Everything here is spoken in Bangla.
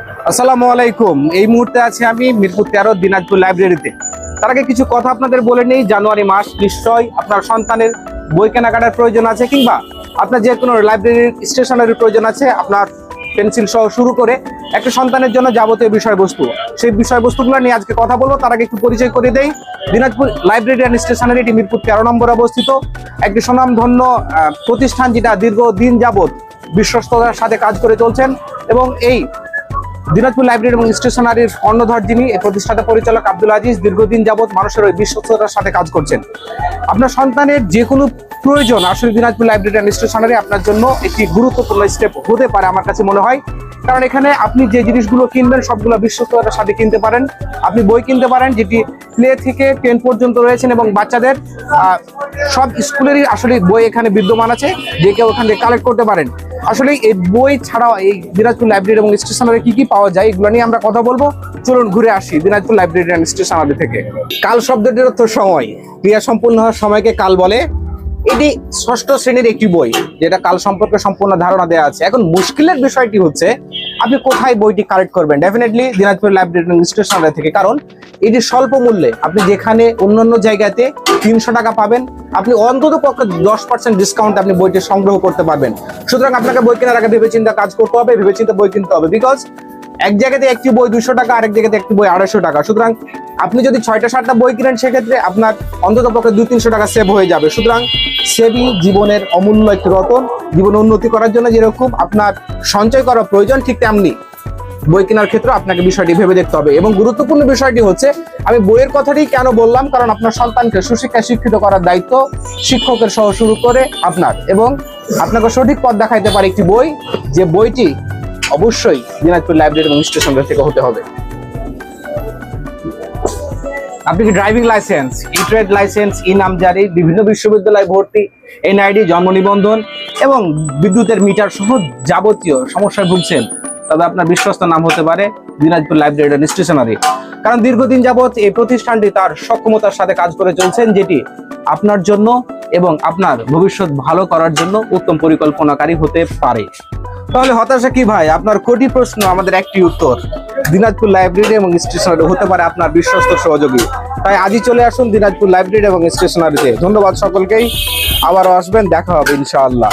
আসসালামু আলাইকুম। এই মুহূর্তে আছি আমি মিরপুর 13 দিনাজপুর লাইব্রেরিতে। তার আগে কিছু কথা আপনাদের বলে নেই। জানুয়ারি মাস, নিশ্চয়ই আপনার সন্তানের বই কেনাকাটার প্রয়োজন আছে, কিংবা আপনার যে কোনো লাইব্রেরির স্টেশনারির প্রয়োজন আছে, আপনার পেন্সিল সহ শুরু করে একটা সন্তানের জন্য যাবতীয় বিষয়বস্তু, সেই বিষয়বস্তুগুলো নিয়ে আজকে কথা বলবো। তার আগে একটু পরিচয় করে দেই। দিনাজপুর লাইব্রেরি অ্যান্ড স্টেশনারি, এটি মিরপুর 13 নম্বরে অবস্থিত একটি সুনামধন্য প্রতিষ্ঠান, যেটা দীর্ঘদিন যাবৎ বিশ্বস্ততার সাথে কাজ করে চলছেন। এবং এই দিনাজপুর লাইব্রেরি এবং স্টেশনারির কর্ণধর যিনি, এই প্রতিষ্ঠাতা পরিচালক আব্দুল আজিজ, দীর্ঘদিন যাবৎ মানুষের ওই বিশ্বস্ততার সাথে কাজ করছেন। আপনার সন্তানের যে কোনো প্রয়োজন, আসলে দিনাজপুর লাইব্রেরি অ্যান্ড স্টেশনারি আপনার জন্য একটি গুরুত্বপূর্ণ স্টেপ হতে পারে আমার কাছে মনে হয়। কারণ এখানে আপনি যে জিনিসগুলো কিনবেন সবগুলো বিশ্বস্ততার সাথে কিনতে পারেন। আপনি বই কিনতে পারেন যেটি প্লে থেকে 10 পর্যন্ত রয়েছেন, এবং বাচ্চাদের সব স্কুলেরই আসলে বই এখানে বিদ্যমান আছে, যে কেউ এখান থেকে কালেক্ট করতে পারেন। আসলে এই বই ছাড়াও এই দিনাজপুর লাইব্রেরি এবং স্টেশনারি কি কি পাওয়া যায়, এগুলো নিয়ে আমরা কথা বলবো। চলুন ঘুরে আসি দিনাজপুর লাইব্রেরি অ্যান্ড স্টেশনারি থেকে। কাল শব্দটির অর্থ সময়, ক্রিয়া সম্পূর্ণ হওয়ার সময়কে কাল বলে। এটি 6ষ্ঠ শ্রেণীর একটি বই, যেটা কাল সম্পর্কে সম্পূর্ণ ধারণা দেওয়া আছে। এখন মুশকিলের বিষয়টি হচ্ছে আপনি কোথায় বইটি কালেক্ট করবেন। Definitely Dinajpur library and stationery থেকে, কারণ এটি স্বল্প মূল্যে। আপনি যেখানে অন্যান্য জায়গাতে 300 টাকা পাবেন, আপনি অন্তত পক্ষে 10% ডিসকাউন্ট আপনি বইটি সংগ্রহ করতে পারবেন। সুতরাং আপনাকে বই কেনার আগে ভেবেচিন্তে কাজ করতে হবে, ভেবেচিন্তে বই কিনতে হবে। বিকজ এক জায়গাতে একটি বই 200 টাকা, আরেক জায়গাতে একটি বই 250 টাকা। সুতরাং আপনি যদি 6টা-7টা বই কিনেন, সেক্ষেত্রে আপনার অন্তত পক্ষে 200-300 টাকা সেভ হয়ে যাবে। সুতরাং সেভই জীবনের অমূল্য একটি রতন। জীবনে উন্নতি করার জন্য যেরকম আপনার সঞ্চয় করা প্রয়োজন, ঠিক তেমনি বই কেনার ক্ষেত্রে আপনাকে বিষয়টি ভেবে দেখতে হবে। এবং গুরুত্বপূর্ণ বিষয়টি হচ্ছে, আমি বইয়ের কথাটি কেন বললাম, কারণ আপনার সন্তানকে সুশিক্ষায় শিক্ষিত করার দায়িত্ব শিক্ষকের সহ শুরু করে আপনার, এবং আপনাকে সঠিক পথ দেখাইতে পারে একটি বই, যে বইটি অবশ্যই দিনাজপুর লাইব্রেরি এবং স্টেশনারি থেকে হতে হবে। আপনি কি ড্রাইভিং লাইসেন্স, ই ট্রেড লাইসেন্স, ই নামজারি, বিভিন্ন বিশ্ববিদ্যালয় ভর্তি, এনআইডি, জন্ম নিবন্ধন এবং বিদ্যুতের মিটার সহ যাবতীয় সমস্যায় ভুগছেন, তবে আপনার বিশ্বস্ত নাম হতে পারে দিনাজপুর লাইব্রেরি অ্যান্ড স্টেশনারি। কারণ দীর্ঘদিন যাবৎ এই প্রতিষ্ঠানটি তার সক্ষমতার সাথে কাজ করে চলছেন, যেটি আপনার জন্য এবং আপনার ভবিষ্যৎ ভালো করার জন্য উত্তম পরিকল্পনাকারী হতে পারে। তাহলে হতাশা কি ভাই? আপনার কোটি প্রশ্ন, আমাদের একটি উত্তর, দিনাজপুর লাইব্রেরি এবং স্টেশনারি হতে পারে আপনার বিশ্বস্ত সহযোগী। তাই আজই চলে আসুন দিনাজপুর লাইব্রেরি এবং স্টেশনারিতে। ধন্যবাদ সকলকেই, আবারও আসবেন, দেখা হবে ইনশাআল্লাহ।